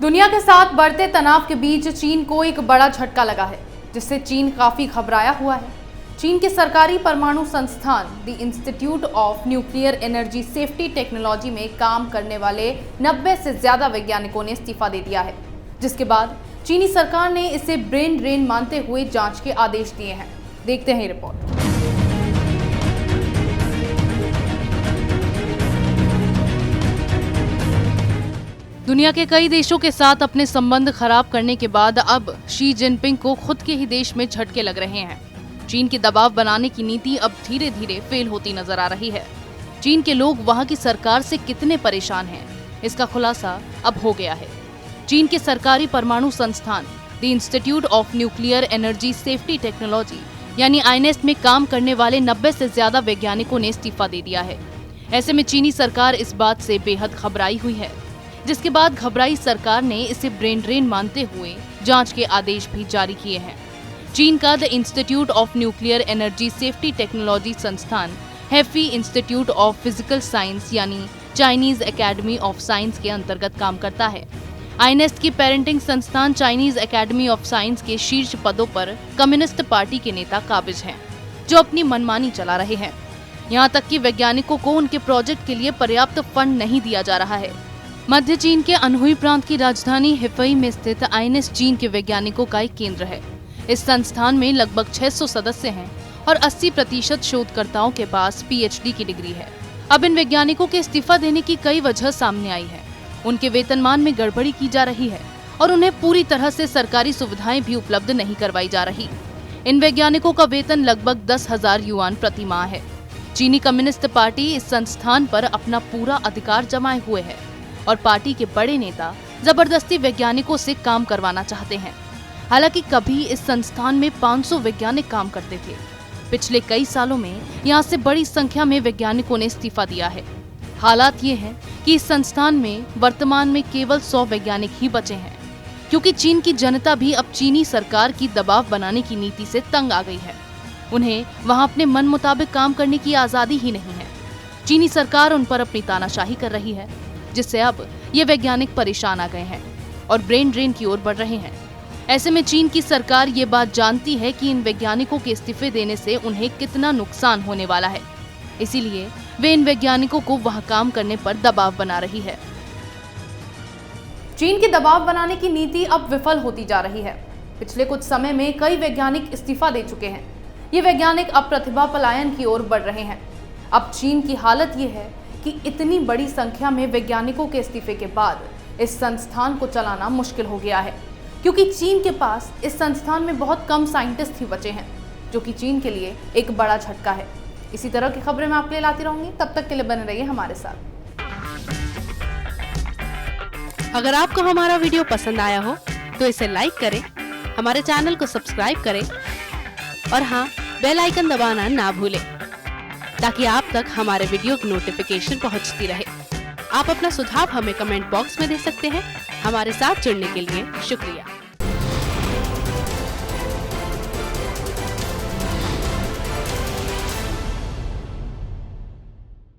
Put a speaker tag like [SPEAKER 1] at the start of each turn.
[SPEAKER 1] दुनिया के साथ बढ़ते तनाव के बीच चीन को एक बड़ा झटका लगा है, जिससे चीन काफी घबराया हुआ है। चीन के सरकारी परमाणु संस्थान the institute of nuclear energy safety technology में काम करने वाले 90 से ज्यादा वैज्ञानिकों ने इस्तीफा दे दिया है, जिसके बाद चीनी सरकार ने इसे ब्रेन ड्रेन मानते हुए जांच के आदेश दिए हैं। देखते हैं रिपोर्ट। दुनिया के कई देशों के साथ अपने संबंध खराब करने के बाद अब शी जिनपिंग को खुद के ही देश में झटके लग रहे हैं। चीन के दबाव बनाने की नीति अब धीरे धीरे फेल होती नजर आ रही है। चीन के लोग वहां की सरकार से कितने परेशान हैं, इसका खुलासा अब हो गया है। चीन के सरकारी परमाणु संस्थान the institute of nuclear energy safety technology यानी आईएनएस में काम करने वाले 90 से ज्यादा वैज्ञानिकों ने इस्तीफा दे दिया है। ऐसे में चीनी सरकार इस बात से बेहद घबराई हुई है, जिसके बाद घबराई सरकार ने इसे ब्रेन ड्रेन मानते हुए जांच के आदेश भी जारी किए हैं। चीन का the institute of nuclear energy safety technology संस्थान हेफी इंस्टीट्यूट ऑफ फिजिकल साइंस यानी चाइनीज एकेडमी ऑफ साइंस के अंतर्गत काम करता है। आईएनएस की पेरेंटिंग संस्थान चाइनीज एकेडमी ऑफ साइंस के शीर्ष पदों पर कम्युनिस्ट पार्टी के नेता काबिज हैं, जो अपनी मनमानी चला रहे हैं। यहाँ तक कि वैज्ञानिकों को उनके प्रोजेक्ट के लिए पर्याप्त फंड नहीं दिया जा रहा है। मध्य चीन के अनहुई प्रांत की राजधानी हेफई में स्थित आईएनएस चीन के वैज्ञानिकों का एक केंद्र है। इस संस्थान में लगभग 600 सदस्य हैं और 80% शोधकर्ताओं के पास पीएचडी की डिग्री है। अब इन वैज्ञानिकों के इस्तीफा देने की कई वजह सामने आई है। उनके वेतनमान में गड़बड़ी की जा रही है और उन्हें पूरी तरह से सरकारी सुविधाएं भी उपलब्ध नहीं करवाई जा रही। इन वैज्ञानिकों का वेतन लगभग 10,000 युआन प्रति माह है। चीनी कम्युनिस्ट पार्टी इस संस्थान पर अपना पूरा अधिकार जमाए हुए है और पार्टी के बड़े नेता जबरदस्ती वैज्ञानिकों से काम करवाना चाहते हैं। हालांकि कभी इस संस्थान में 500 वैज्ञानिक काम करते थे। पिछले कई सालों में यहाँ से बड़ी संख्या में वैज्ञानिकों ने इस्तीफा दिया है। हालात ये हैं कि इस संस्थान में वर्तमान में केवल 100 वैज्ञानिक ही बचे हैं, क्योंकि चीन की जनता भी अब चीनी सरकार की दबाव बनाने की नीति से तंग आ गई है। उन्हें वहाँ अपने मन मुताबिक काम करने की आजादी ही नहीं है। चीनी सरकार उन पर अपनी तानाशाही कर रही है, जिससे अब ये वैज्ञानिक परेशान आ गए हैं और ब्रेन ड्रेन की ओर बढ़ रहे हैं। ऐसे में चीन की सरकार ये बात जानती है कि इन वैज्ञानिकों के इस्तीफे देने से उन्हें कितना नुकसान होने वाला है, इसीलिए वे इन वैज्ञानिकों को वहां काम करने पर दबाव बना रही है। चीन की दबाव बनाने की नीति अब विफल होती जा रही है। पिछले कुछ समय में कई वैज्ञानिक इस्तीफा दे चुके हैं। ये वैज्ञानिक अब प्रतिभा पलायन की ओर बढ़ रहे हैं। अब चीन की हालत ये है कि इतनी बड़ी संख्या में वैज्ञानिकों के इस्तीफे के बाद इस संस्थान को चलाना मुश्किल हो गया है, क्योंकि चीन के पास इस संस्थान में बहुत कम साइंटिस्ट ही बचे हैं, जो कि चीन के लिए एक बड़ा झटका है। इसी तरह की खबरें मैं आपके लिए लाती रहूंगी, तब तक के लिए बने रहिए हमारे साथ।
[SPEAKER 2] अगर आपको हमारा वीडियो पसंद आया हो तो इसे लाइक करें, हमारे चैनल को सब्सक्राइब करें और हाँ, बेल आइकन दबाना ना भूलें, ताकि आप तक हमारे वीडियो की नोटिफिकेशन पहुंचती रहे। आप अपना सुझाव हमें कमेंट बॉक्स में दे सकते हैं। हमारे साथ जुड़ने के लिए शुक्रिया।